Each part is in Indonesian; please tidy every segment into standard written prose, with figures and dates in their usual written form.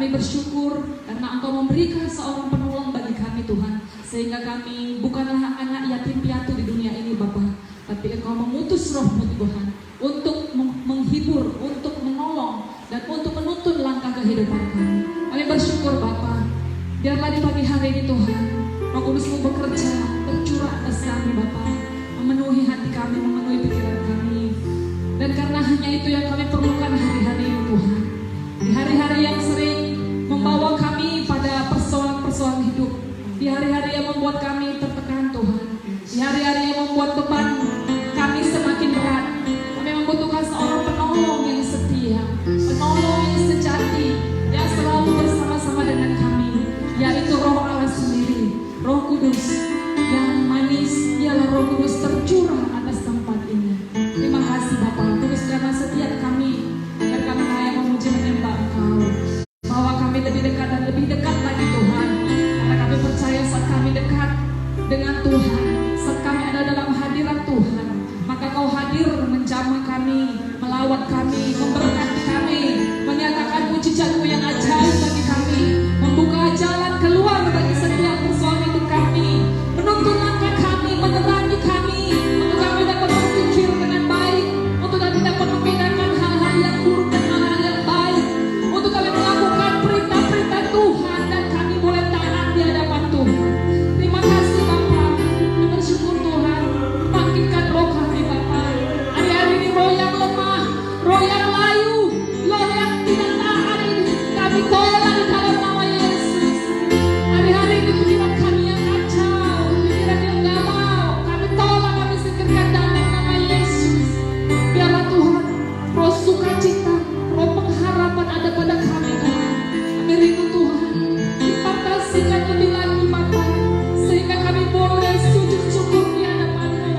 Kami bersyukur karena Engkau memberikan seorang penolong bagi kami Tuhan, sehingga kami bukanlah anak yatim piatu di dunia ini Bapa, tapi Engkau mengutus Roh-Mu Tuhan untuk menghibur, untuk menolong, dan untuk menuntun langkah kehidupan kami. Kami bersyukur Bapa, biarlah di pagi hari ini Tuhan, Roh Kudus-Mu bekerja, tercurah atas kami Bapa, memenuhi hati kami, memenuhi pikiran kami. Dan karena hanya itu yang kami perlukan hari-hari ini Tuhan, di hari-hari yang sering membawa kami pada persoalan-persoalan hidup, di hari-hari yang membuat kami tertekan Tuhan, di hari-hari yang membuat beban kami semakin berat, kami membutuhkan seorang penolong yang setia, penolong yang sejati, yang selalu bersama-sama dengan kami, yaitu Roh Allah sendiri, Roh Kudus yang manis. Dialah Roh Kudus tercurah atas tempat ini. Terima kasih Bapa, terus karena setiap kami, agar kami layak memuji menyembah Engkau, bahwa kami lebih dekat dan lebih dekat lagi Tuhan, karena kami percaya saat kami dekat dengan Tuhan, saat kami ada dalam hadirat Tuhan, maka Kau hadir menjamah kami, melawat kami, memberkati kami, menyatakan mujizat-Mu yang ajaib bagi kami, membuka jalan keluar bagi setiap persoalan hidup kami, menuntun langkah kami, menerangi kami, untuk kami dapat berpikir dengan baik, untuk kami dapat membedakan hal-hal yang buruk dan hal-hal yang baik, untuk kami melakukan perintah-perintah Tuhan dan kami boleh taat di hadapan Tuhan. Terima kasih Bapa, kami bersyukur Tuhan, bangkitkan roh kami Bapa. Hari-hari ini roh yang lemah, roh yang layu, roh yang tidak taat ini kami tolak di dalam nama Yesus. Hari-hari ini pikiran kami yang kacau, pikiran yang gak mau, kami tolak, kami singkirkan dalam nama Yesus. Biarlah Tuhan, roh sukacita, roh pengharapan ada pada kami Tuhan. Kami rindu Tuhan, dipartasikan lebih lagi Bapa, sehingga kami boleh sujud syukur di hadapan-Mu.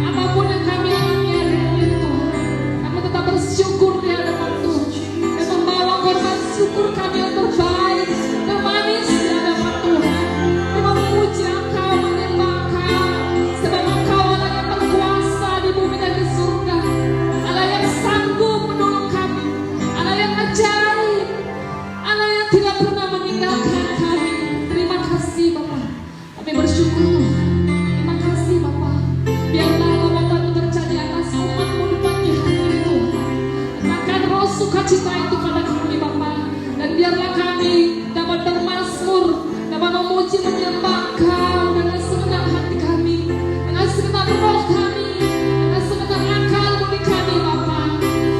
Apapun yang kami alami hari ini Tuhan, kami tetap bersyukur di hadapan Tuhan, dan membawa korban syukur kami yang terbaik, termanis di hadapan Tuhan. Kami memuji Engkau, menyembah Engkau, sebab Engkau Allah yang berkuasa di bumi dan di surga, Allah yang sanggup menolong kami, Allah yang ajaib, Allah yang tidak pernah meninggalkan kami. Terima kasih Bapa, kami bersyukur Tuhan. Terima kasih Bapa, biarlah lawatan-Mu terjadi atas umat-Mu di pagi hari ini Tuhan. Nyatakan roh sukacita itu pada kami Bapa, dan biarlah kami dapat bermazmur, dapat memuji menyembah Engkau dengan segenap hati kami, dengan segenap roh kami, dengan segenap akal budi kami Bapa,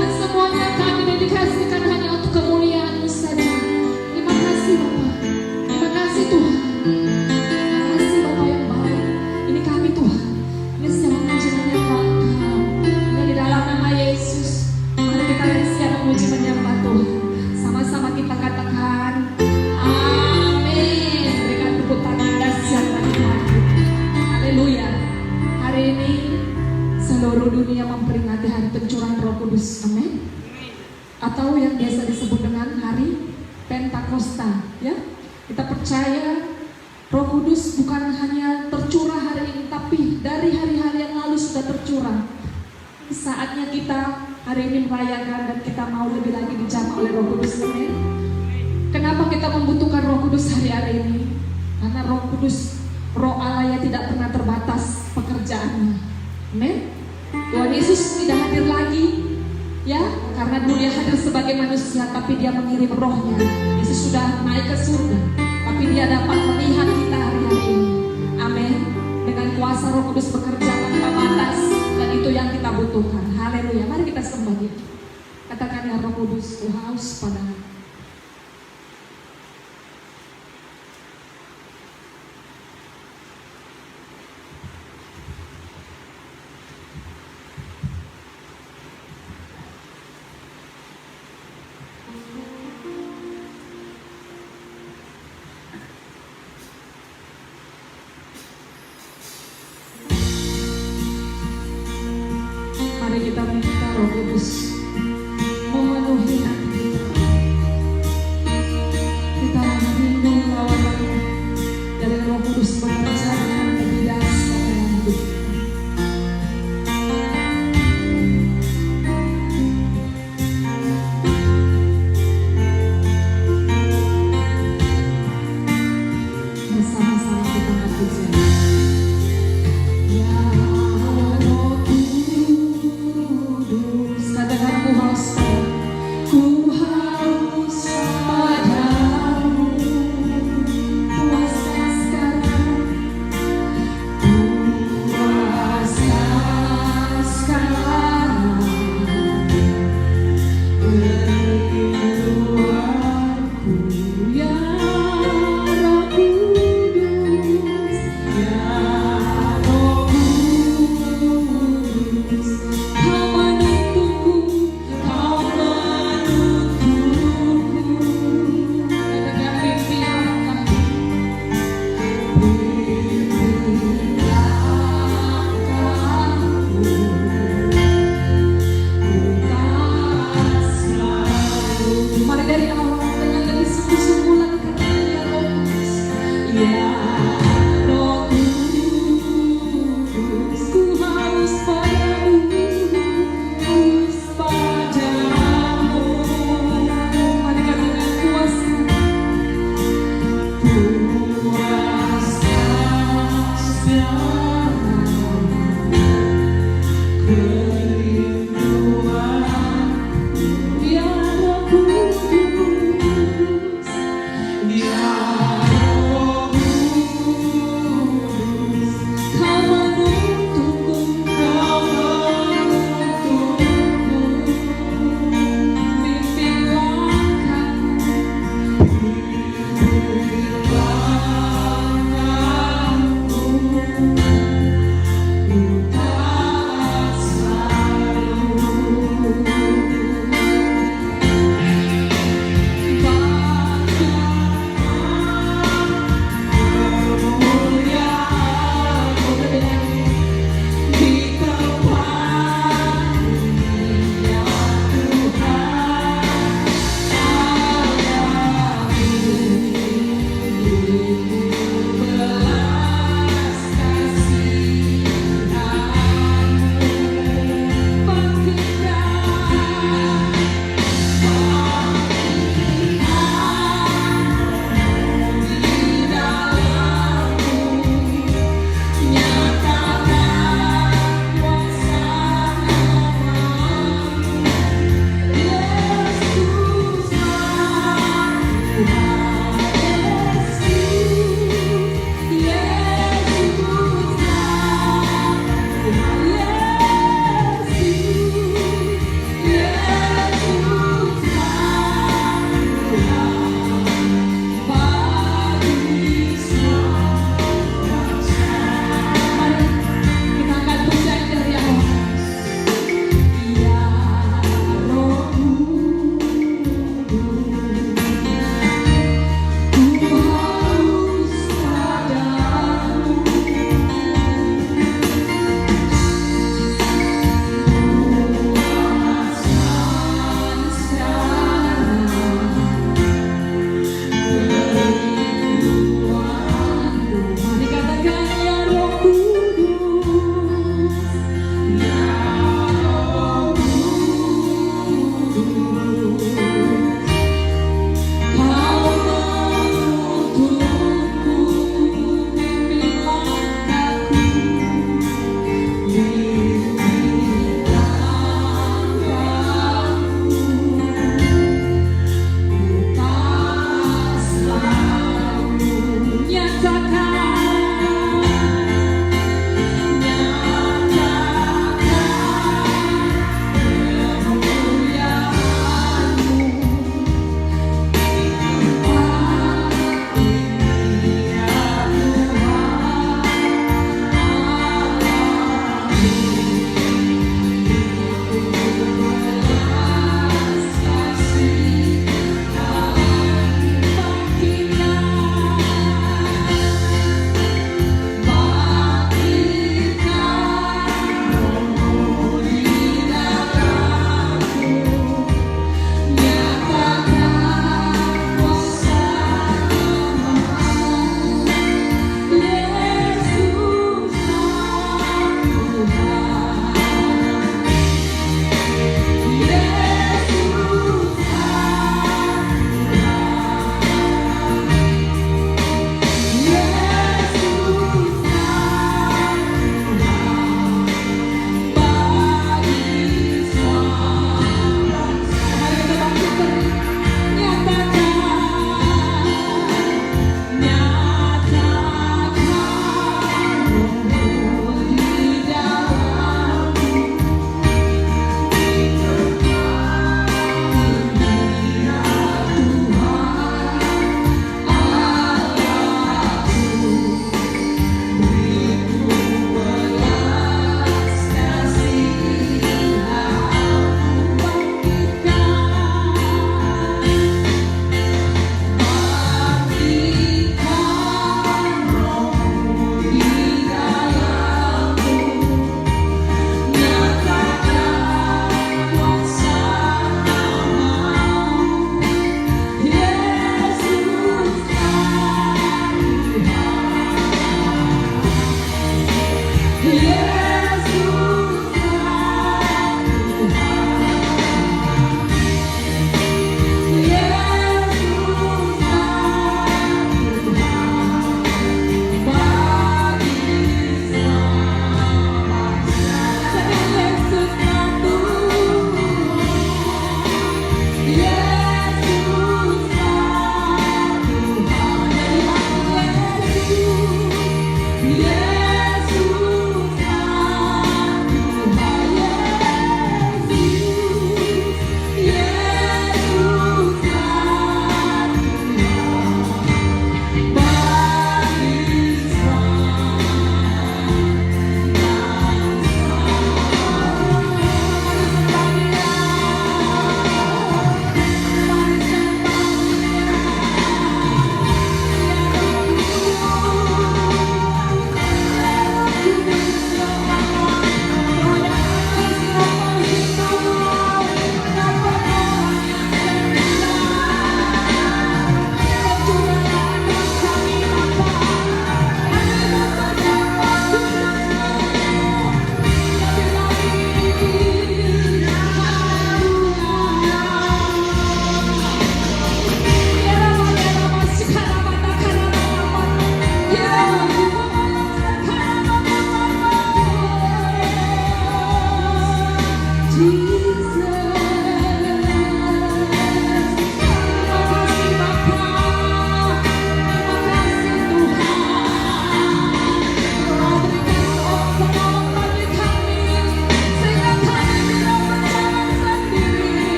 dan semuanya kami dedikasikan hanya untuk kemuliaan-Mu saja. Terima kasih Bapa, terima kasih Tuhan, terima kasih Bapa yang baik. Ini kami Tuhan, ini siap memuji menyembah Engkau, dan di dalam nama Yesus, mari kita yang siap memuji menyembah Tuhan. Sama-sama kita katakan amin. Berikan tepuk tangan dahsyat bagi Tuhan kita. Haleluya. Hari ini seluruh dunia memperingati hari pencurahan Roh Kudus. Amin. Atau yang biasa disebut dengan hari Pentakosta, ya. Kita percaya Roh Kudus bukan hanya tercurah hari ini, tapi dari hari-hari yang lalu sudah tercurah. Saatnya kita hari ini merayakan dan kita mau lebih lagi dijamah oleh Roh Kudus. Amin. Kenapa kita membutuhkan Roh Kudus hari-hari ini? Karena Roh Kudus, Roh Allah yang tidak pernah terbatas pekerjaannya. Amin. Tuhan Yesus tidak hadir lagi, ya, karena dulu Dia hadir sebagai manusia, tapi Dia mengirim Rohnya. Yesus sudah naik ke surga, tapi Dia dapat melihat kita hari-hari ini. Amin. Dengan kuasa Roh Kudus bekerja tanpa batas, dan itu yang kita butuhkan. Haleluya. Mari kita sembah Dia. Katakan ya Roh Kudus, ku haus padamu. Mari kita minta Roh Kudus memenuhi hati kita.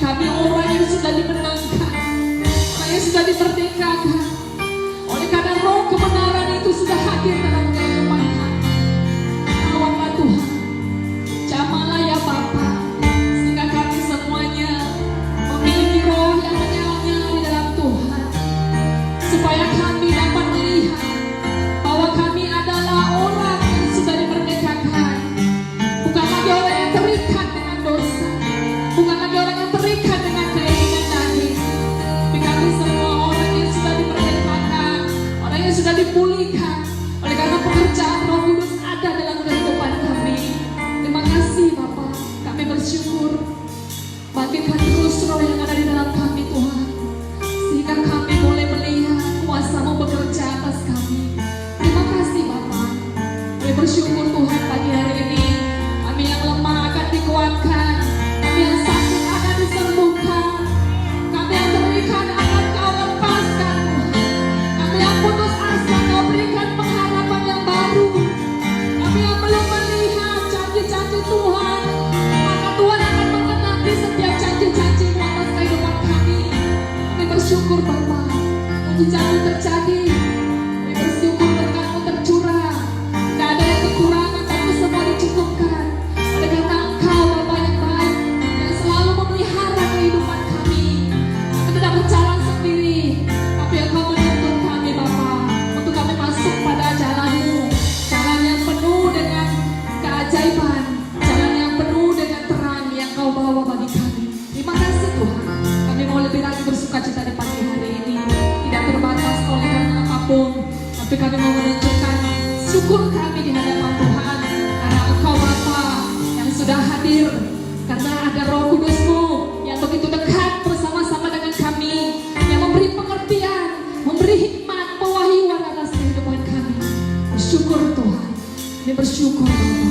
kami orang yang sudah dimenangkan, orang yang sudah dimerdekakan. Oleh karena roh kebenaran itu sudah hadir dalam kehidupan kami. Tolonglah Tuhan, jamahlah ya Bapa, sehingga kami semuanya memiliki roh yang menyala-nyala di dalam Tuhan, supaya kami dapat melihat bahwa kami adalah orang yang sudah dimerdekakan, bukan lagi orang yang terikat dengan dosa, bukan lagi orang yang terikat dengan keinginan daging, tapi kami semua orang yang sudah dimerdekakan, orang yang sudah dipulihkan oleh karena pekerjaan Roh Kudus ada dalam kehidupan kami. Terima kasih Bapa, kami bersyukur. Bangkitkan terus roh yang ada di dalam kami Tuhan, sehingga kami boleh melihat kuasa-Mu bekerja atas kami. Terima kasih Bapa. Kami bersyukur Tuhan pagi hari ini, kami yang lemah akan dikuatkan, kami yang sakit akan disembuhkan, kami yang terikat akan Kau lepaskan Tuhan, kami yang putus asa Kau berikan pengharapan yang baru, kami yang belum melihat janji-janji Tuhan, maka Tuhan akan mengenapi setiap janji-janji-Mu atas kehidupan kami. Kami bersyukur Bapa, mujizat-Mu terjadi. Kami bersyukur berkat-Mu tercurah, tidak ada yang kekurangan tapi semua dicukupkan oleh karena Engkau Bapa yang baik, yang selalu memelihara kehidupan kami. Kami tidak berjalan sendiri, tapi Engkau menuntun kami Bapa, untuk kami masuk pada jalan-Mu, jalan yang penuh dengan keajaiban, jalan yang penuh dengan terang yang Kau bawa bagi kami. Terima kasih Tuhan, kami mau lebih lagi bersukacita di pagi hari ini, tidak terbatas oleh karena apapun, tapi kami mau menunjukkan syukur kami di hadapan Tuhan karena Engkau Bapa yang sudah hadir, karena ada Roh Kudus-Mu yang begitu dekat bersama-sama dengan kami, yang memberi pengertian, memberi hikmat, pewahyuan atas kehidupan kami. Bersyukur Tuhan, kami bersyukur Bapa.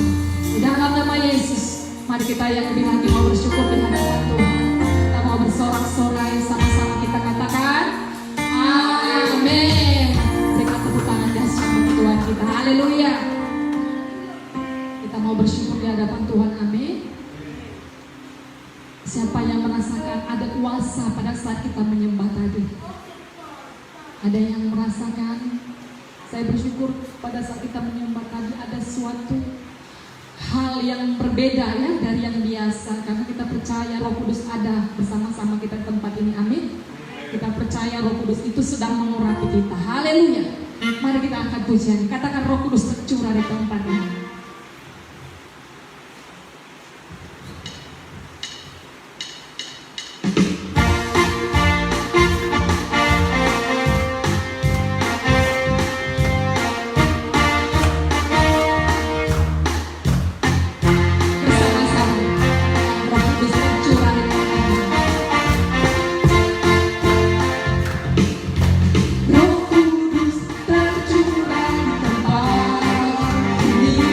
Di dalam nama Yesus, mari kita yang lebih lagi mau bersyukur di hadapan Tuhan. Kita mau bersorak-sorai sama-sama, kita katakan amin. Berikan tepuk tangan dahsyat bagi Tuhan kita. Haleluya. Kita mau bersyukur di hadapan Tuhan. Amin. Siapa yang merasakan ada kuasa pada saat kita menyembah tadi? Ada yang merasakan? Saya bersyukur pada saat kita menyembah tadi ada suatu hal yang berbeda ya dari yang biasa, karena kita percaya Roh Kudus ada bersama-sama kita di tempat ini. Amin. Kita percaya Roh Kudus itu sedang mengurapi kita. Haleluya. Mari kita angkat pujian, katakan Roh Kudus tercurah di tempat ini. Roh Kudus tercurah di tempat ini.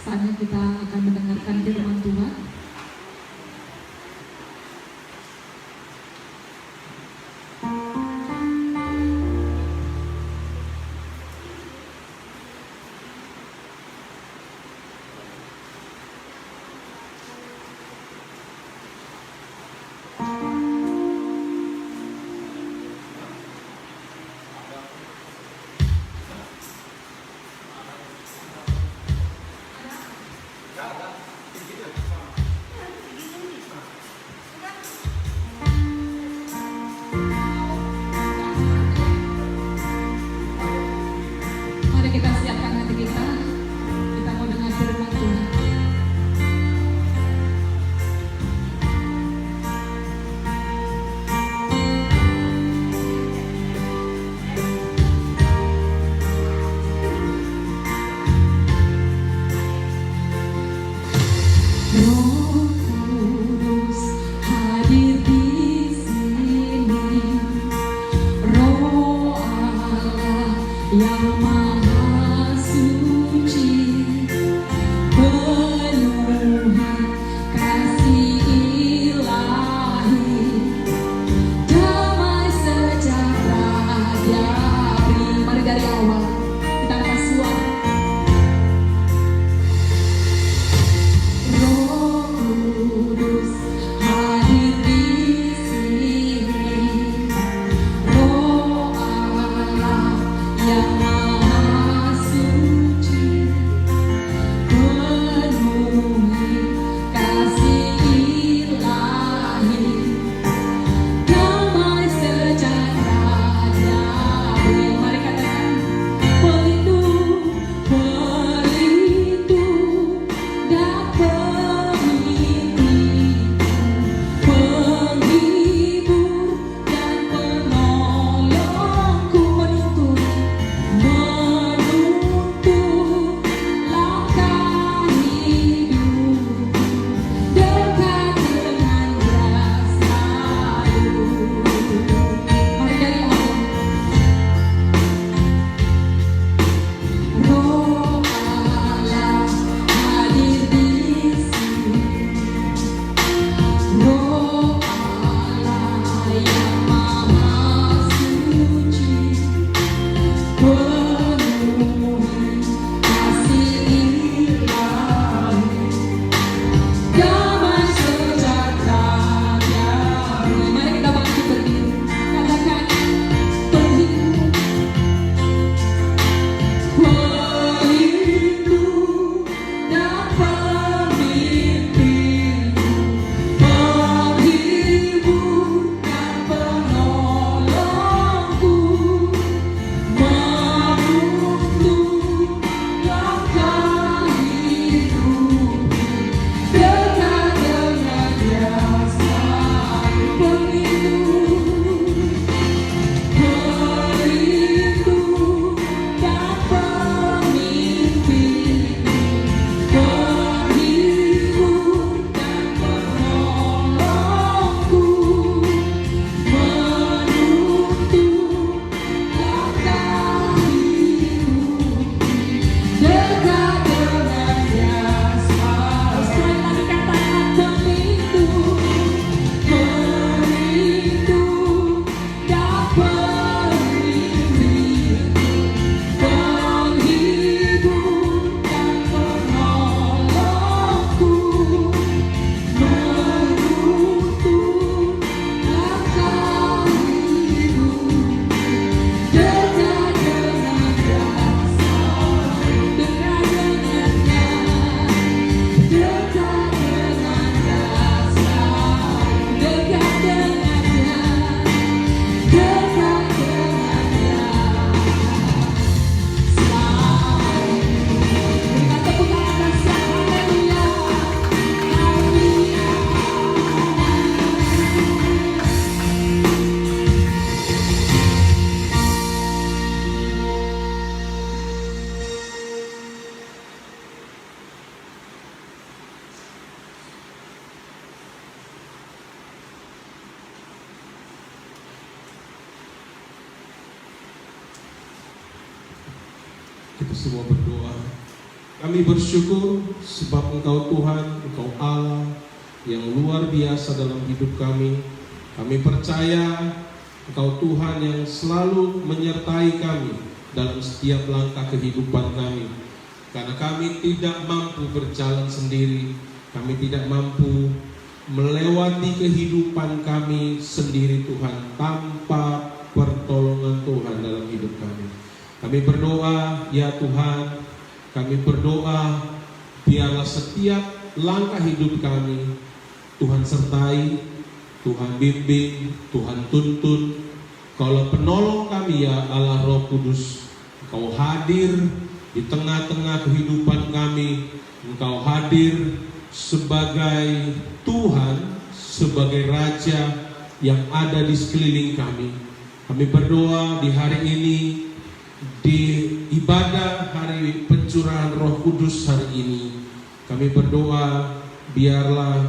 Saatnya kita akan mendengarkan firman Tuhan. semua berdoa. Kami bersyukur sebab Engkau Tuhan, Engkau Allah yang luar biasa dalam hidup kami. Kami percaya Engkau Tuhan yang selalu menyertai kami dalam setiap langkah kehidupan kami. Karena kami tidak mampu berjalan sendiri, kami tidak mampu melewati kehidupan kami sendiri Tuhan, tanpa pertolongan Tuhan dalam hidup kami. Kami berdoa, ya Tuhan, kami berdoa biarlah setiap langkah hidup kami Tuhan sertai, Tuhan bimbing, Tuhan tuntun. Kalau penolong kami ya Allah Roh Kudus, Engkau hadir di tengah-tengah kehidupan kami. Engkau hadir sebagai Tuhan, sebagai Raja yang ada di sekeliling kami. Kami berdoa di hari ini, di ibadah hari pencurahan Roh Kudus hari ini, kami berdoa biarlah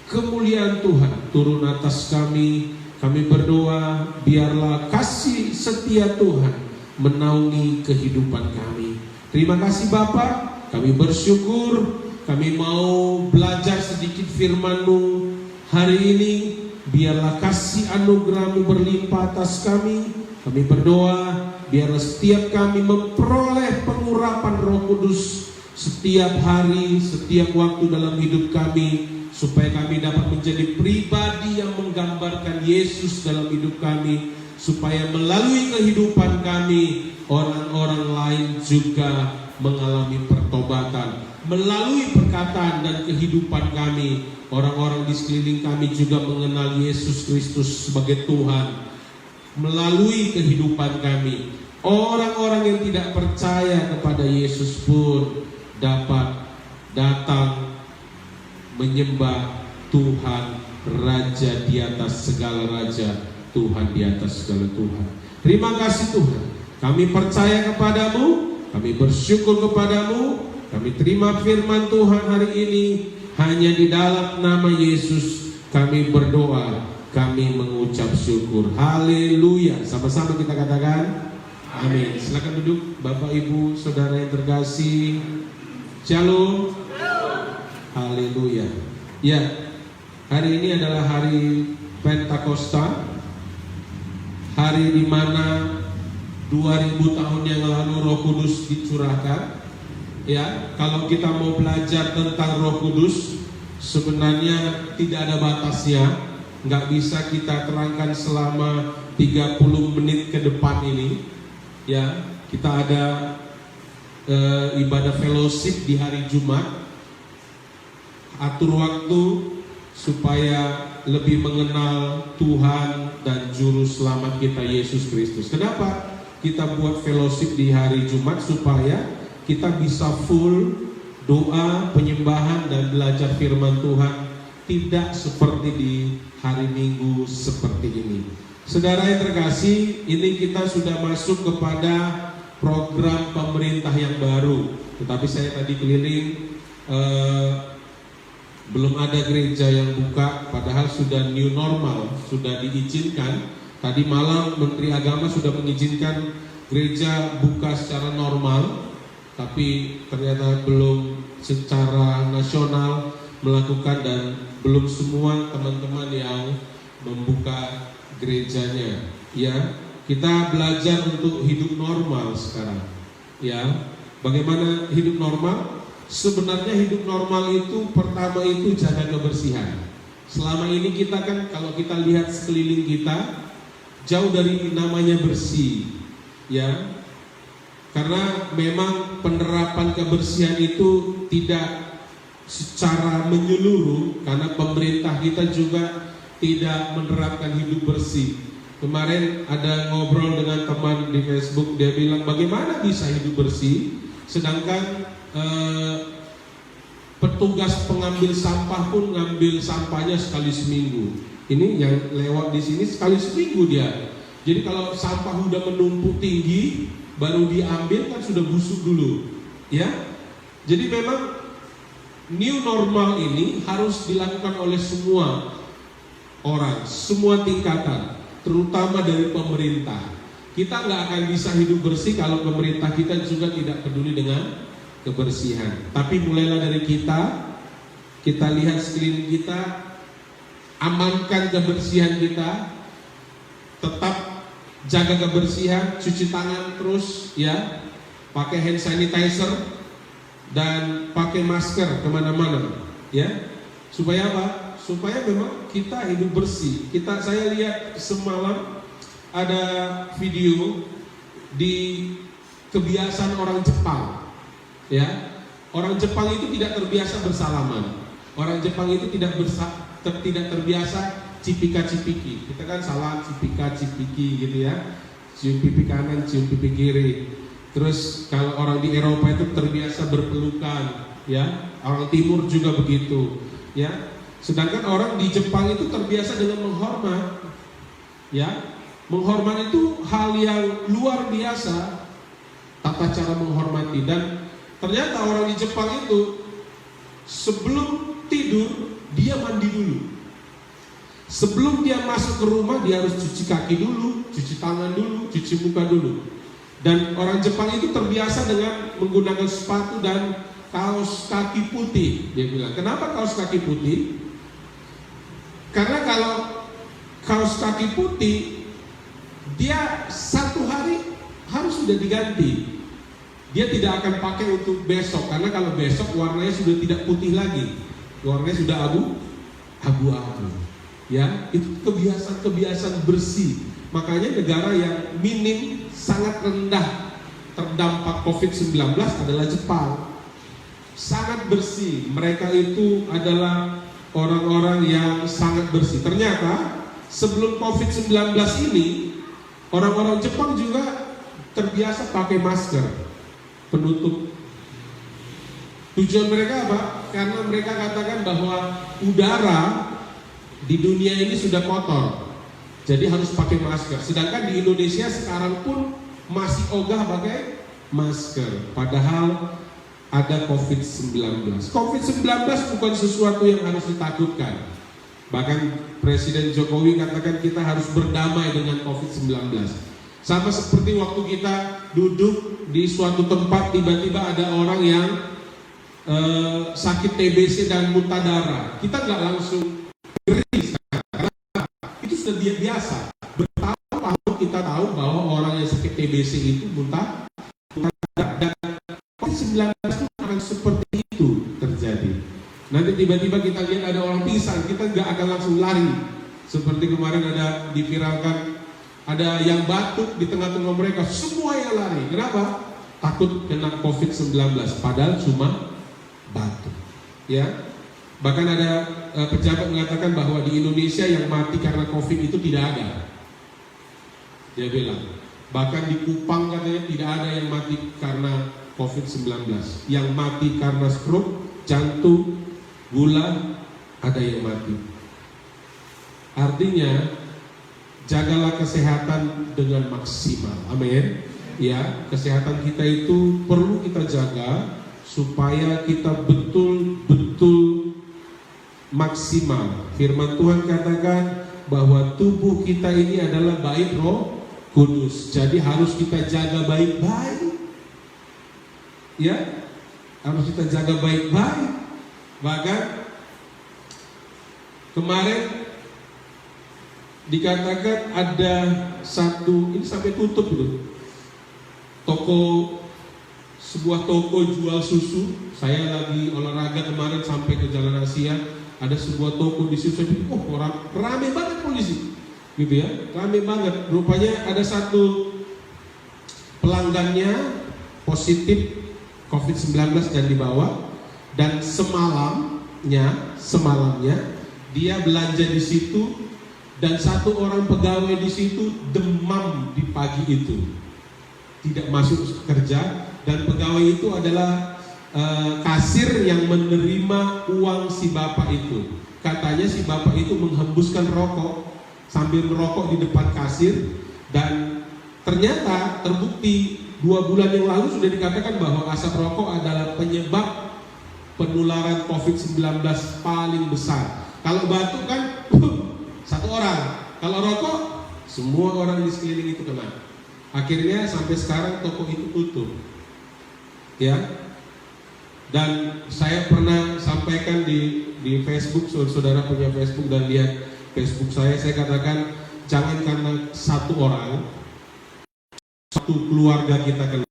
kemuliaan Tuhan turun atas kami. Kami berdoa biarlah kasih setia Tuhan menaungi kehidupan kami. Terima kasih Bapa, kami bersyukur. Kami mau belajar sedikit firman-Mu hari ini. Biarlah kasih anugerah-Mu berlimpah atas kami. Kami berdoa biarlah setiap kami memperoleh pengurapan Roh Kudus setiap hari, setiap waktu dalam hidup kami, supaya kami dapat menjadi pribadi yang menggambarkan Yesus dalam hidup kami, supaya melalui kehidupan kami orang-orang lain juga mengalami pertobatan. Melalui perkataan dan kehidupan kami, orang-orang di sekeliling kami juga mengenal Yesus Kristus sebagai Tuhan. Melalui kehidupan kami, orang-orang yang tidak percaya kepada Yesus pun dapat datang menyembah Tuhan, Raja di atas segala raja, Tuhan di atas segala Tuhan. Terima kasih Tuhan, kami percaya kepadamu, kami bersyukur kepadamu. Kami terima firman Tuhan hari ini. Hanya di dalam nama Yesus kami berdoa, kami mengucap syukur. Haleluya. Sama-sama kita katakan amin. Silakan duduk Bapak Ibu Saudara yang terkasih. Shalom. Haleluya. Ya, hari ini adalah hari Pentakosta, hari di mana 2000 tahun yang lalu Roh Kudus dicurahkan. Ya, kalau kita mau belajar tentang Roh Kudus, sebenarnya tidak ada batasnya. Nggak bisa kita terangkan selama 30 menit ke depan ini. Ya, kita ada ibadah fellowship di hari Jumat. Atur waktu supaya lebih mengenal Tuhan dan Juru Selamat kita Yesus Kristus. Kenapa kita buat fellowship di hari Jumat? Supaya kita bisa full doa, penyembahan, dan belajar firman Tuhan, tidak seperti di hari Minggu seperti ini. Saudara yang terkasih, ini kita sudah masuk kepada program pemerintah yang baru. Tetapi saya tadi keliling, belum ada gereja yang buka, padahal sudah new normal, sudah diizinkan. Tadi malam Menteri Agama sudah mengizinkan gereja buka secara normal, tapi ternyata belum secara nasional melakukan, dan belum semua teman-teman yang membuka gerejanya. Ya, kita belajar untuk hidup normal sekarang. Ya, bagaimana hidup normal? Sebenarnya hidup normal itu pertama itu jaga kebersihan. Selama ini kita kan kalau kita lihat sekeliling kita jauh dari namanya bersih. Ya, karena memang penerapan kebersihan itu tidak secara menyeluruh, karena pemerintah kita juga tidak menerapkan hidup bersih. Kemarin ada ngobrol dengan teman di Facebook, dia bilang bagaimana bisa hidup bersih sedangkan petugas pengambil sampah pun ngambil sampahnya sekali seminggu. Ini yang lewat di sini sekali seminggu dia. Jadi kalau sampah udah menumpuk tinggi baru diambil kan sudah busuk dulu, ya. Jadi memang new normal ini harus dilakukan oleh semua orang, semua tingkatan, terutama dari pemerintah. Kita nggak akan bisa hidup bersih kalau pemerintah kita juga tidak peduli dengan kebersihan. Tapi mulailah dari kita lihat sekeliling kita, amankan kebersihan kita, tetap jaga kebersihan, cuci tangan terus ya, pakai hand sanitizer dan pakai masker kemana-mana ya. Supaya apa? Supaya memang kita hidup bersih. Saya lihat semalam ada video di kebiasaan orang Jepang ya. Orang Jepang itu tidak terbiasa bersalaman. Orang Jepang itu tidak terbiasa cipika-cipiki. Kita kan salah cipika-cipiki gitu ya. Cium pipi kanan, cium pipi kiri. Terus kalau orang di Eropa itu terbiasa berpelukan ya. Orang Timur juga begitu ya. Sedangkan orang di Jepang itu terbiasa dengan menghormat ya. Menghormat itu hal yang luar biasa, tata cara menghormati. Dan ternyata orang di Jepang itu sebelum tidur dia mandi dulu. Sebelum dia masuk ke rumah dia harus cuci kaki dulu, cuci tangan dulu, cuci muka dulu. Dan orang Jepang itu terbiasa dengan menggunakan sepatu dan kaos kaki putih. Dia bilang, kenapa kaos kaki putih? Karena kalau kaos kaki putih dia satu hari harus sudah diganti. Dia tidak akan pakai untuk besok, karena kalau besok warnanya sudah tidak putih lagi, warnanya sudah abu-abu. Ya, itu kebiasaan bersih. Makanya negara yang minim sangat rendah terdampak COVID-19 adalah Jepang. Sangat bersih. Mereka itu adalah orang-orang yang sangat bersih. Ternyata sebelum COVID-19 ini orang-orang Jepang juga terbiasa pakai masker penutup. Tujuan mereka apa? Karena mereka katakan bahwa udara di dunia ini sudah kotor, jadi harus pakai masker. Sedangkan di Indonesia sekarang pun masih ogah pakai masker, padahal ada COVID-19. COVID-19 bukan sesuatu yang harus ditakutkan. Bahkan Presiden Jokowi katakan kita harus berdamai dengan COVID-19. Sama seperti waktu kita duduk di suatu tempat, tiba-tiba ada orang yang sakit TBC dan muntah darah. Kita nggak langsung ngeri, karena itu sudah biasa. Bertahun-tahun kita tahu bahwa orang yang sakit TBC itu muntah darah. Dan COVID-19 itu akan seperti itu terjadi. Nanti tiba-tiba kita lihat ada orang pingsan, kita nggak akan langsung lari. Seperti kemarin ada diviralkan, ada yang batuk di tengah-tengah mereka, semua yang lari. Kenapa? Takut kena COVID-19, padahal cuma batuk. Ya, bahkan ada pejabat mengatakan bahwa di Indonesia yang mati karena COVID itu tidak ada. Dia bilang, bahkan di Kupang katanya tidak ada yang mati karena COVID-19. Yang mati karena stroke, jantung, gula, ada yang mati. Artinya jagalah kesehatan dengan maksimal. Amin. Ya, kesehatan kita itu perlu kita jaga supaya kita betul-betul maksimal. Firman Tuhan katakan bahwa tubuh kita ini adalah bait Roh Kudus. Jadi harus kita jaga baik-baik. Ya, harus kita jaga baik-baik. Bahkan kemarin dikatakan ada satu, ini sampai tutup gitu, sebuah toko jual susu. Saya lagi olahraga kemarin sampai ke Jalan Asia, ada sebuah toko di situ. Orang rame banget polisi, gitu ya, rame banget. Rupanya ada satu pelanggannya positif COVID-19 dan dibawa, dan semalamnya dia belanja di situ, dan satu orang pegawai di situ demam di pagi itu, tidak masuk kerja. Dan pegawai itu adalah kasir yang menerima uang si bapak itu. Katanya si bapak itu menghembuskan rokok sambil merokok di depan kasir, dan ternyata terbukti 2 bulan yang lalu sudah dikatakan bahwa asap rokok adalah penyebab penularan COVID-19 paling besar. Kalau batuk kan satu orang, kalau rokok semua orang di sekeliling itu kena. Akhirnya sampai sekarang toko itu tutup. Ya. Dan saya pernah sampaikan di Facebook, saudara punya Facebook dan lihat Facebook saya katakan jangan karena satu orang, satu keluarga kita kena.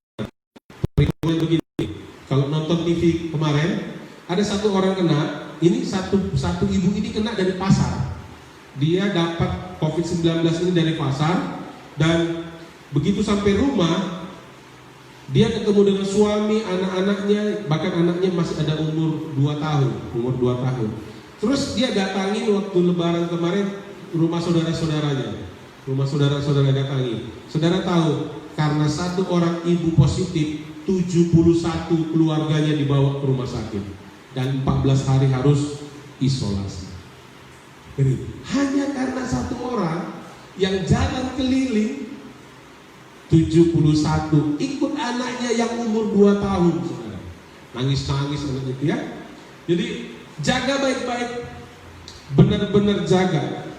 Perhitungan begini, kalau nonton TV kemarin ada satu orang kena, ini satu ibu ini kena dari pasar. Dia dapat COVID-19 ini dari pasar dan begitu sampai rumah dia ketemu dengan suami, anak-anaknya, bahkan anaknya masih ada umur 2 tahun. Terus dia datangin waktu lebaran kemarin rumah saudara-saudaranya. Rumah saudara-saudara datangi. Saudara tahu, karena satu orang ibu positif, 71 keluarganya dibawa ke rumah sakit. Dan 14 hari harus isolasi. Jadi, hanya karena satu orang yang jalan keliling 71 ikut anaknya yang umur 2 tahun, saudara. Nangis-nangis anak itu ya. Jadi jaga baik-baik, benar-benar jaga.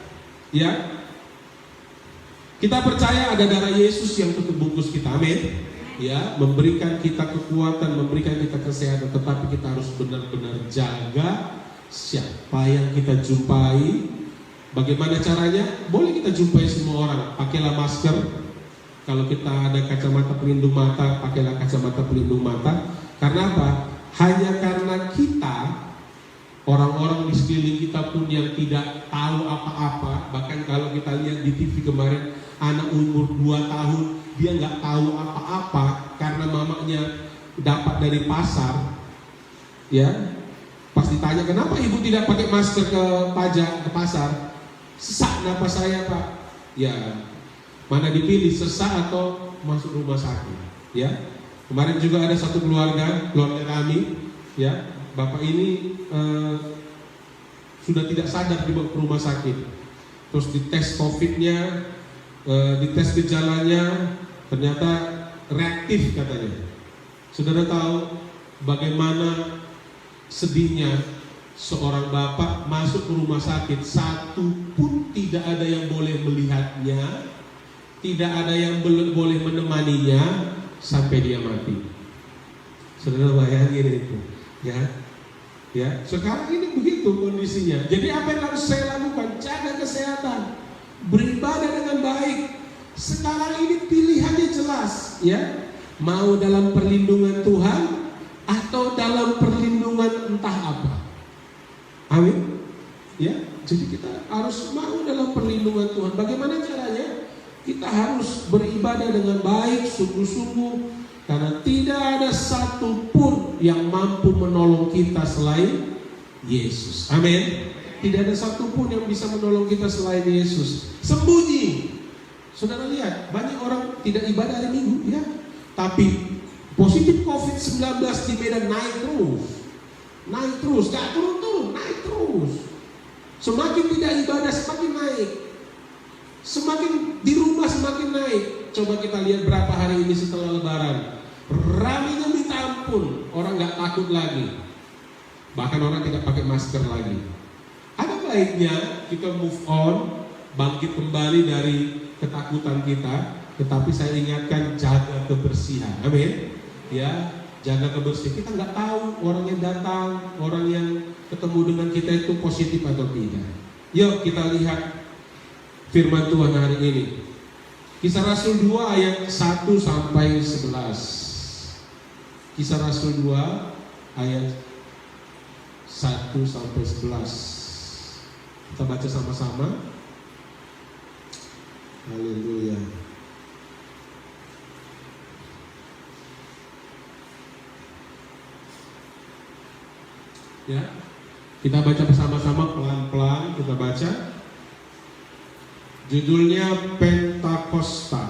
Ya. Kita percaya ada darah Yesus yang tutup bungkus kita, amin. Ya, memberikan kita kekuatan, memberikan kita kesehatan, tetapi kita harus benar-benar jaga siapa yang kita jumpai. Bagaimana caranya? Boleh kita jumpai semua orang, pakailah masker. Kalau kita ada kacamata pelindung mata, pakailah kacamata pelindung mata. Karena apa? Hanya karena kita, orang-orang di sekeliling kita pun yang tidak tahu apa-apa. Bahkan kalau kita lihat di TV kemarin, anak umur 2 tahun, dia nggak tahu apa-apa karena mamanya dapat dari pasar. Ya, pas ditanya kenapa ibu tidak pakai masker ke pasar, sesak napas saya pak. Ya, mana dipilih, sesak atau masuk rumah sakit. Ya, kemarin juga ada satu keluarga kami, ya, bapak ini sudah tidak sadar dibawa ke rumah sakit. Terus dites COVID-nya, dites gejalanya, ternyata reaktif katanya. Saudara tahu bagaimana sedihnya seorang bapak masuk ke rumah sakit, satu pun tidak ada yang boleh melihatnya, tidak ada yang boleh menemaninya sampai dia mati. Saudara bayangin itu, ya. Ya, sekarang ini begitu kondisinya. Jadi apa yang harus saya lakukan? Jaga kesehatan, beribadah dengan baik. Sekarang ini pilihannya jelas, ya. Mau dalam perlindungan Tuhan atau dalam perlindungan entah apa. Amin. Ya, jadi kita harus mau dalam perlindungan Tuhan. Bagaimana caranya? Kita harus beribadah dengan baik, sungguh-sungguh, karena tidak ada satupun yang mampu menolong kita selain Yesus. Amin. Tidak ada satupun yang bisa menolong kita selain Yesus. Sembunyi. Saudara lihat, banyak orang tidak ibadah hari Minggu, ya. Tapi positif COVID-19 di Medan naik terus, gak turun-turun, naik terus. Semakin tidak ibadah semakin naik. Semakin di rumah semakin naik. Coba kita lihat berapa hari ini setelah lebaran. Ramainya minta ampun. Orang gak takut lagi. Bahkan orang tidak pakai masker lagi. Ada baiknya kita move on, bangkit kembali dari ketakutan kita. Tetapi saya ingatkan, jaga kebersihan. Amin. Ya, jaga kebersihan. Kita nggak tahu orang yang datang, orang yang ketemu dengan kita itu positif atau tidak. Yuk kita lihat firman Tuhan hari ini. Kisah Rasul 2 ayat 1 sampai 11. Kisah Rasul 2 ayat 1 sampai 11. Kita baca sama-sama. Haleluya. Ya, kita baca bersama-sama pelan-pelan. Kita baca. Judulnya Pentakosta.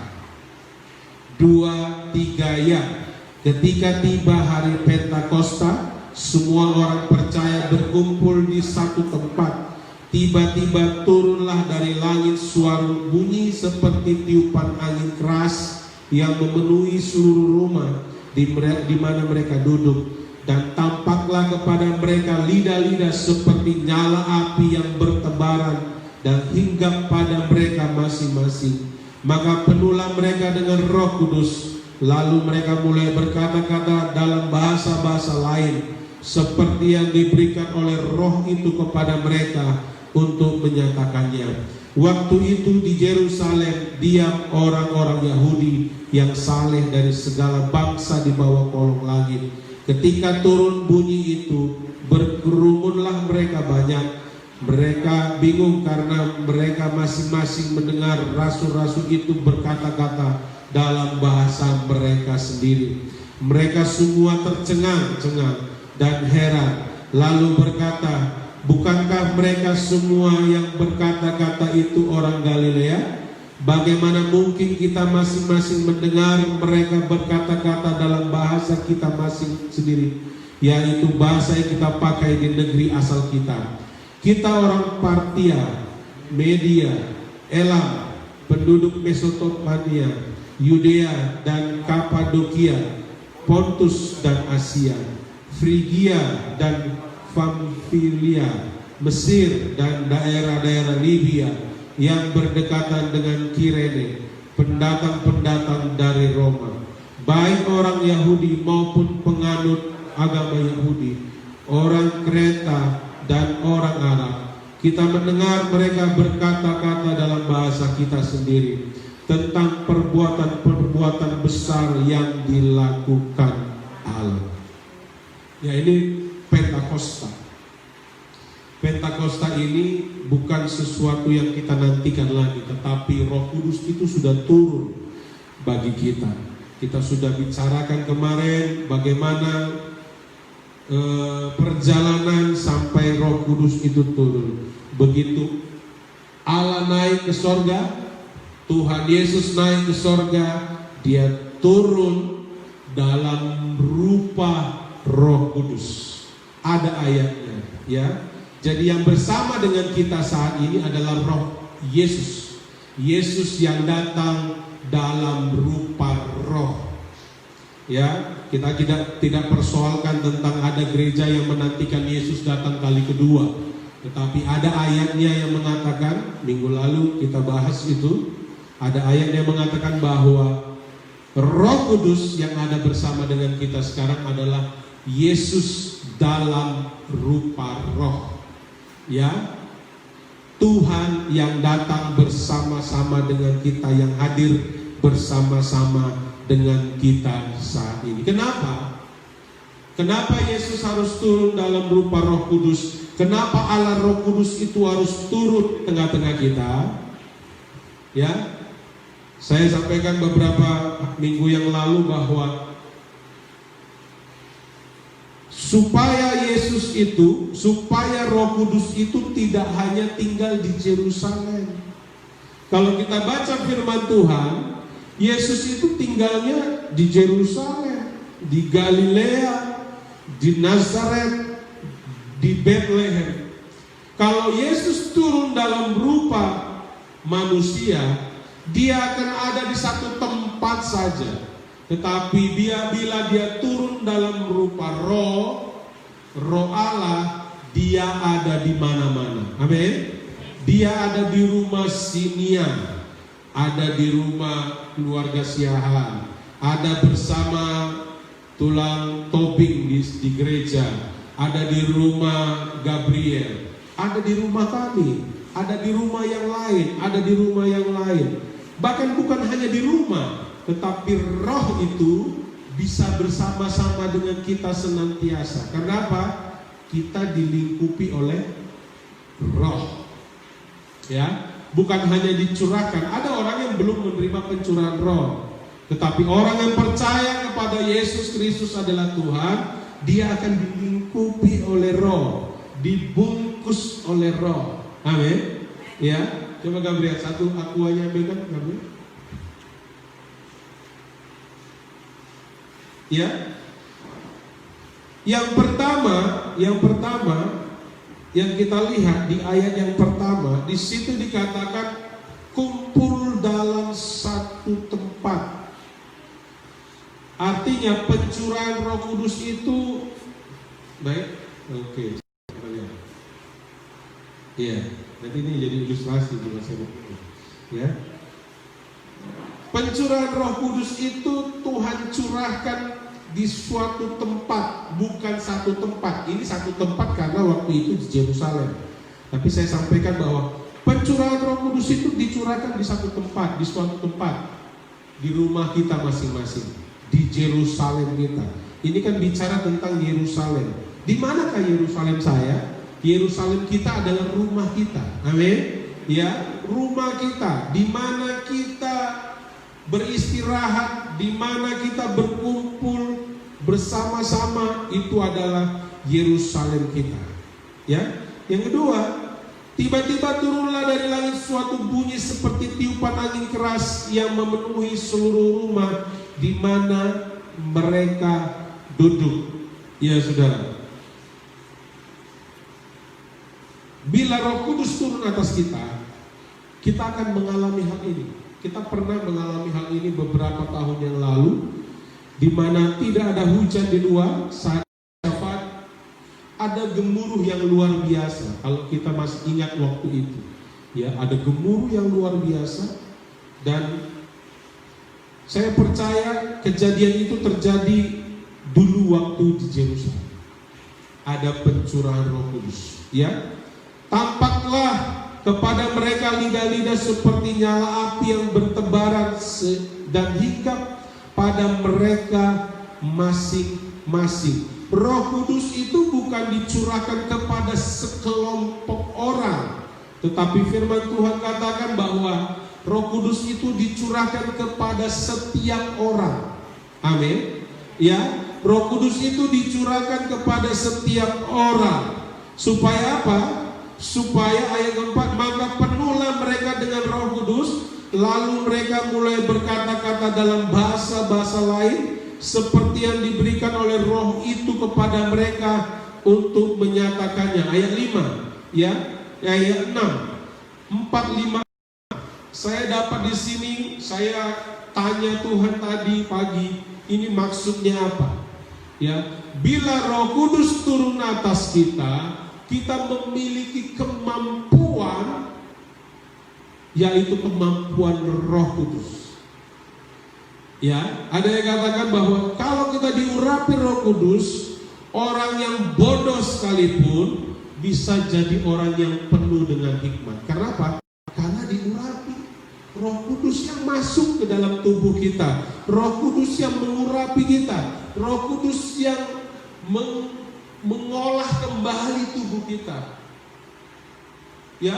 2-3 ya. Ketika tiba hari Pentakosta, semua orang percaya berkumpul di satu tempat. Tiba-tiba turunlah dari langit suara bunyi seperti tiupan angin keras yang memenuhi seluruh rumah di mana mereka duduk. Dan tampaklah kepada mereka lidah-lidah seperti nyala api yang bertebaran dan hinggap pada mereka masing-masing. Maka penuhlah mereka dengan Roh Kudus. Lalu mereka mulai berkata-kata dalam bahasa-bahasa lain, seperti yang diberikan oleh Roh itu kepada mereka untuk menyatakannya. Waktu itu di Yerusalem diam orang-orang Yahudi yang saleh dari segala bangsa di bawah kolong langit. Ketika turun bunyi itu, berkerumunlah mereka banyak. Mereka bingung karena mereka masing-masing mendengar rasul-rasul itu berkata-kata dalam bahasa mereka sendiri. Mereka semua tercengang-cengang dan heran, lalu berkata, bukankah mereka semua yang berkata-kata itu orang Galilea? Bagaimana mungkin kita masing-masing mendengar mereka berkata-kata dalam bahasa kita masing sendiri, yaitu bahasa yang kita pakai di negeri asal kita. Kita orang Partia, Media, Elam, penduduk Mesopotamia, Yudea dan Kapadokia, Pontus dan Asia, Frigia dan Pamfilia, Mesir dan daerah-daerah Libya yang berdekatan dengan Kirene, pendatang-pendatang dari Roma, baik orang Yahudi maupun penganut agama Yahudi, orang Kreta dan orang Arab. Kita mendengar mereka berkata-kata dalam bahasa kita sendiri tentang perbuatan-perbuatan besar yang dilakukan Allah. Ya, ini Pentakosta. Pentakosta ini bukan sesuatu yang kita nantikan lagi, tetapi Roh Kudus itu sudah turun bagi kita. Kita sudah bicarakan kemarin bagaimana perjalanan sampai Roh Kudus itu turun. Begitu Allah naik ke sorga, Tuhan Yesus naik ke sorga, dia turun dalam rupa Roh Kudus. Ada ayatnya, ya. Jadi yang bersama dengan kita saat ini adalah Roh Yesus. Yesus yang datang dalam rupa Roh. Ya, kita tidak persoalkan tentang ada gereja yang menantikan Yesus datang kali kedua. Tetapi ada ayatnya yang mengatakan, minggu lalu kita bahas itu, ada ayat yang mengatakan bahwa Roh Kudus yang ada bersama dengan kita sekarang adalah Yesus dalam rupa Roh. Ya, Tuhan yang datang bersama-sama dengan kita, yang hadir bersama-sama dengan kita saat ini. Kenapa? Kenapa Yesus harus turun dalam rupa Roh Kudus? Kenapa Allah Roh Kudus itu harus turun tengah-tengah kita? Ya, saya sampaikan beberapa minggu yang lalu bahwa supaya Yesus itu, supaya Roh Kudus itu tidak hanya tinggal di Yerusalem. Kalau kita baca firman Tuhan, Yesus itu tinggalnya di Yerusalem, di Galilea, di Nazaret, di Bethlehem. Kalau Yesus turun dalam rupa manusia, dia akan ada di satu tempat saja. Tetapi bila dia turun dalam rupa Roh Allah, dia ada di mana-mana. Amin. Dia ada di rumah Simeon, ada di rumah keluarga Siahan, ada bersama tulang tobing di gereja, ada di rumah Gabriel, ada di rumah kami, ada di rumah yang lain, ada di rumah yang lain. Bahkan bukan hanya di rumah, tetapi Roh itu bisa bersama-sama dengan kita senantiasa. Karena apa? Kita dilingkupi oleh Roh. Ya, bukan hanya dicurahkan. Ada orang yang belum menerima pencurahan Roh, tetapi orang yang percaya kepada Yesus Kristus adalah Tuhan, dia akan dilingkupi oleh Roh, dibungkus oleh Roh. Amin. Ya, coba Gabriel satu akuanya ambilkan, Gabriel. Ya, yang pertama yang kita lihat di ayat yang pertama, di situ dikatakan kumpul dalam satu tempat. Artinya pencurahan Roh Kudus itu baik. Oke. Iya, nanti ini jadi ilustrasi juga saya. Ya. pencurahan Roh Kudus itu Tuhan curahkan di suatu tempat, bukan satu tempat. Ini satu tempat karena waktu itu di Yerusalem. Tapi saya sampaikan bahwa pencurahan Roh Kudus itu dicurahkan di satu tempat, di suatu tempat, di rumah kita masing-masing, di Yerusalem kita. Ini kan bicara tentang Yerusalem. Di manakah Yerusalem saya? Yerusalem kita adalah rumah kita. Amin. Ya, rumah kita, di mana kita beristirahat, di mana kita berkumpul bersama-sama, itu adalah Yerusalem kita. Ya. Yang kedua, tiba-tiba turunlah dari langit suatu bunyi seperti tiupan angin keras yang memenuhi seluruh rumah di mana mereka duduk. Ya, Saudara. Bila Roh Kudus turun atas kita akan mengalami hal ini. Kita pernah mengalami hal ini beberapa tahun yang lalu, di mana tidak ada hujan di luar saat syafat, ada gemuruh yang luar biasa. Kalau kita masih ingat waktu itu, ya, ada gemuruh yang luar biasa, dan saya percaya kejadian itu terjadi dulu waktu di Yerusalem. Ada pencurahan Roh Kudus, ya. Tampaklah kepada mereka lidah-lidah seperti nyala api yang bertebaran dan hinggap pada mereka masing-masing. Roh Kudus itu bukan dicurahkan kepada sekelompok orang, tetapi firman Tuhan katakan bahwa Roh Kudus itu dicurahkan kepada setiap orang. Amin. Ya, Roh Kudus itu dicurahkan kepada setiap orang. Supaya apa? Supaya ayat keempat, maka penuhlah mereka dengan Roh Kudus, lalu mereka mulai berkata-kata dalam bahasa-bahasa lain seperti yang diberikan oleh Roh itu kepada mereka untuk menyatakannya. Ayat 5, ya, ayat 6, 4, 5. Saya dapat di sini, saya tanya Tuhan tadi pagi, ini maksudnya apa? Ya, bila Roh Kudus turun atas kita memiliki kemampuan, yaitu kemampuan Roh Kudus. Ya, ada yang katakan bahwa kalau kita diurapi Roh Kudus, orang yang bodoh sekalipun bisa jadi orang yang penuh dengan hikmat. Karena apa? Karena diurapi Roh Kudus yang masuk ke dalam tubuh kita, Roh Kudus yang mengurapi kita, Roh Kudus yang mengolah kembali tubuh kita. Ya,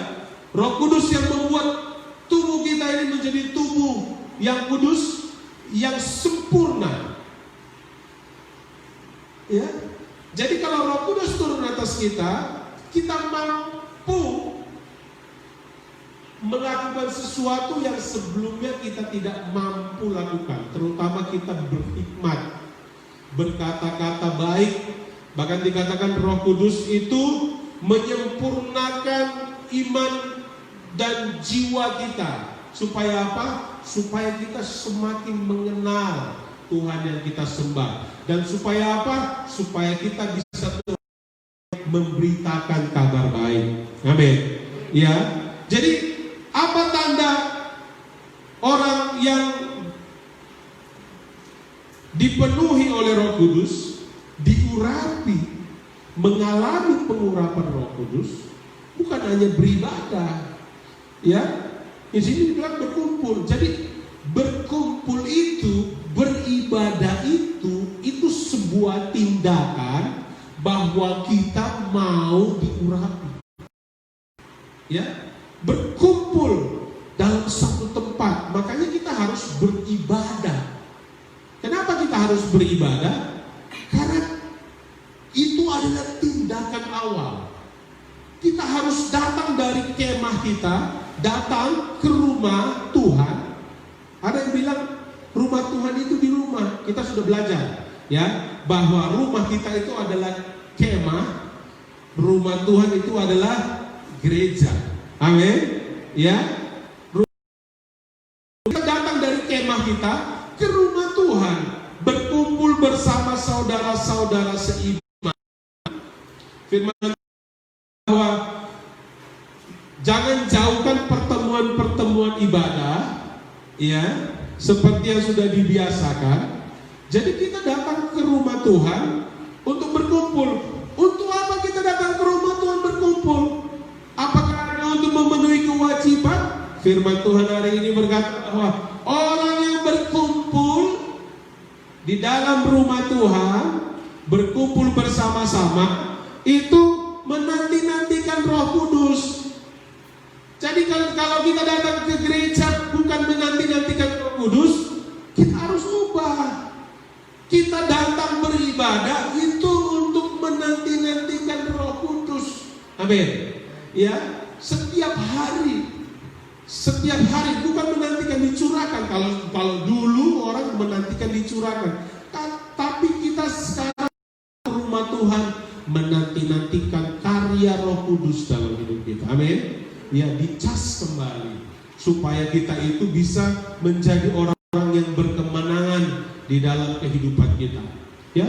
Roh Kudus yang membuat tubuh kita ini menjadi tubuh yang kudus, yang sempurna. Ya. Jadi kalau Roh Kudus turun atas kita mampu melakukan sesuatu yang sebelumnya kita tidak mampu lakukan. Terutama kita berhikmat, berkata-kata baik. Bahkan dikatakan Roh Kudus itu menyempurnakan iman dan jiwa kita. Supaya apa? Supaya kita semakin mengenal Tuhan yang kita sembah. Dan supaya apa? Supaya kita bisa memberitakan kabar baik. Amin. Ya. Jadi apa tanda orang yang dipenuhi oleh Roh Kudus, diurapi, mengalami pengurapan Roh Kudus? Bukan hanya beribadah, ya. Di sini dibilang berkumpul. Jadi berkumpul itu, beribadah itu sebuah tindakan bahwa kita mau diurapi. Ya, berkumpul dalam satu tempat. Makanya kita harus beribadah. Kenapa kita harus beribadah? Karena itu adalah tindakan awal. Kita harus datang dari kemah kita, datang ke rumah Tuhan. Ada yang bilang rumah Tuhan itu di rumah. Kita sudah belajar, ya, bahwa rumah kita itu adalah kemah, rumah Tuhan itu adalah gereja. Amin. Ya. Kita datang dari kemah kita ke rumah Tuhan, berkumpul bersama saudara-saudara seiman. Firman bahwa jangan jauhkan pertemuan-pertemuan ibadah, ya, seperti yang sudah dibiasakan. Jadi kita datang ke rumah Tuhan untuk berkumpul. Untuk apa kita datang ke rumah Tuhan berkumpul? Apakah hanya untuk memenuhi kewajiban? Firman Tuhan hari ini berkata bahwa orang yang berkumpul di dalam rumah Tuhan, berkumpul bersama-sama, itu menanti-nantikan Roh Kudus. Jadi kalau kita datang ke gereja bukan menanti-nantikan Roh Kudus, kita harus ubah. Kita datang beribadah itu untuk menanti-nantikan Roh Kudus. Amin. Ya, setiap hari bukan menantikan dicurahkan. Kalau dulu orang menantikan dicurahkan, tapi kita sekarang rumah Tuhan menanti-nantikan karya Roh Kudus dalam hidup kita. Amin. Ya, dicas kembali supaya kita itu bisa menjadi orang-orang yang berkemenangan di dalam kehidupan kita. Ya,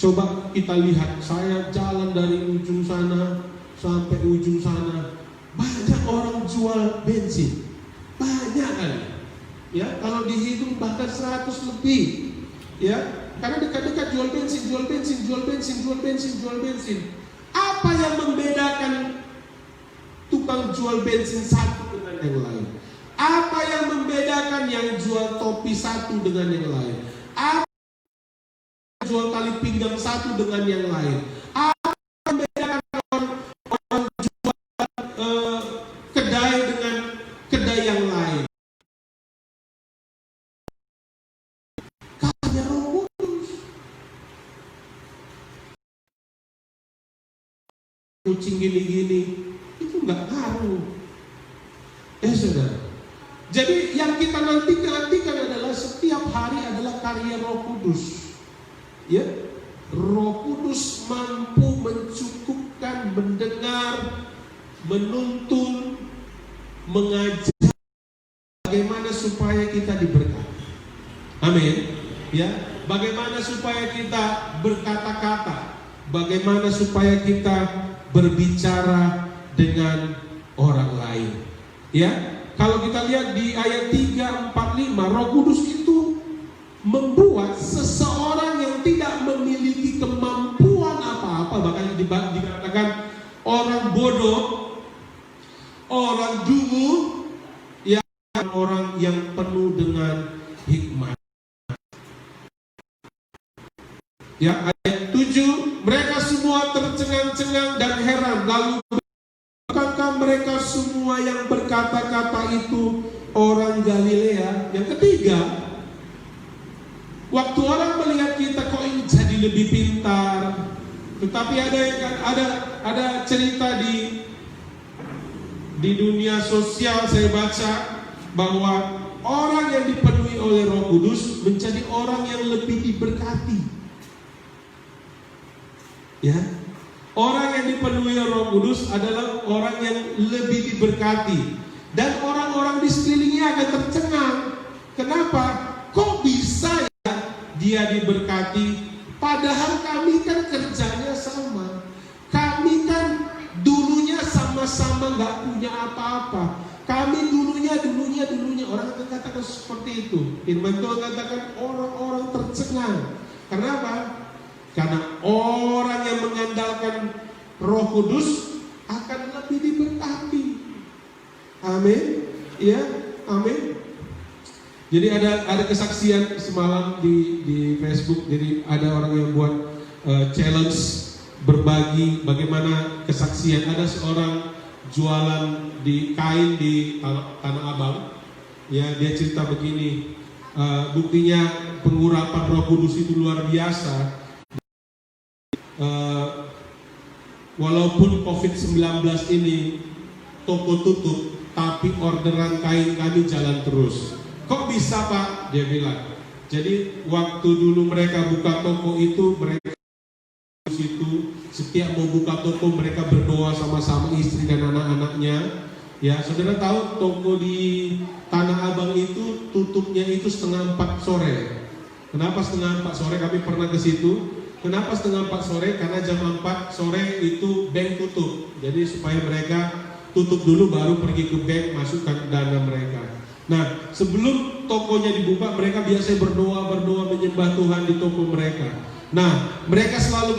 coba kita lihat, saya jalan dari ujung sana sampai ujung sana, banyak orang jual bensin, banyak kali. Ya, kalau dihitung bahkan 100 lebih. Ya, karena dekat-dekat jual bensin. Apa yang membedakan tukang jual bensin satu dengan yang lain? Apa yang membedakan yang jual topi satu dengan yang lain? Apa yang jual tali pinggang satu dengan yang lain? Apa yang membedakan orang jual kedai dengan kedai yang lain? Karya Roh Kudus. Kucing gini-gini itu nggak ngaruh. Saudara. Jadi yang kita nantikan adalah setiap hari adalah karya Roh Kudus. Ya, Roh Kudus mampu mencukupkan, mendengar, menuntun, mengajar bagaimana supaya kita diberkati. Amin. Ya, bagaimana supaya kita berkata-kata, bagaimana supaya kita berbicara dengan orang lain. Ya. Kalau kita lihat di ayat 3, 4, 5, Roh Kudus itu membuat seseorang yang tidak memiliki kemampuan apa-apa, bahkan dikatakan orang bodoh, orang dungu, ya, orang yang penuh dengan hikmat. Ya, ayat 7, mereka semua tercengang-cengang dan heran, lalu bukankah mereka semua yang berkata-kata itu orang Galilea? Yang ketiga, waktu orang melihat kita kok ini jadi lebih pintar, tetapi ada cerita di dunia sosial saya baca bahwa orang yang dipenuhi oleh Roh Kudus menjadi orang yang lebih diberkati. Ya. Orang yang dipenuhi Roh Kudus adalah orang yang lebih diberkati. Dan orang-orang di sekelilingnya akan tercengang. Kenapa? Kok bisa ya dia diberkati? Padahal kami kan kerjanya sama. Kami kan dulunya sama-sama gak punya apa-apa. Kami dulunya. Orang akan katakan seperti itu. Firman Tuhan katakan orang-orang tercengang. Kenapa? Karena orang yang mengandalkan Roh Kudus akan lebih diberkati. Amin. Ya, amin. Jadi ada kesaksian semalam di Facebook. Jadi ada orang yang buat challenge berbagi bagaimana kesaksian. Ada seorang jualan di kain di Tanah Abang. Ya, dia cerita begini. Buktinya pengurapan Roh Kudus itu luar biasa. Walaupun COVID-19 ini toko tutup, tapi orderan kain kami jalan terus. Kok bisa, Pak? Dia bilang. Jadi waktu dulu mereka buka toko itu, mereka situ setiap mau buka toko mereka berdoa sama-sama istri dan anak-anaknya. Ya, saudara tahu toko di Tanah Abang itu tutupnya itu 3:30 sore. Kenapa 3:30 sore? Kami pernah ke situ. Kenapa 3:30 sore? Karena jam 4 sore itu bank tutup. Jadi supaya mereka tutup dulu baru pergi ke bank masukkan dana mereka. Nah, sebelum tokonya dibuka, mereka biasanya berdoa menyembah Tuhan di toko mereka. Nah, mereka selalu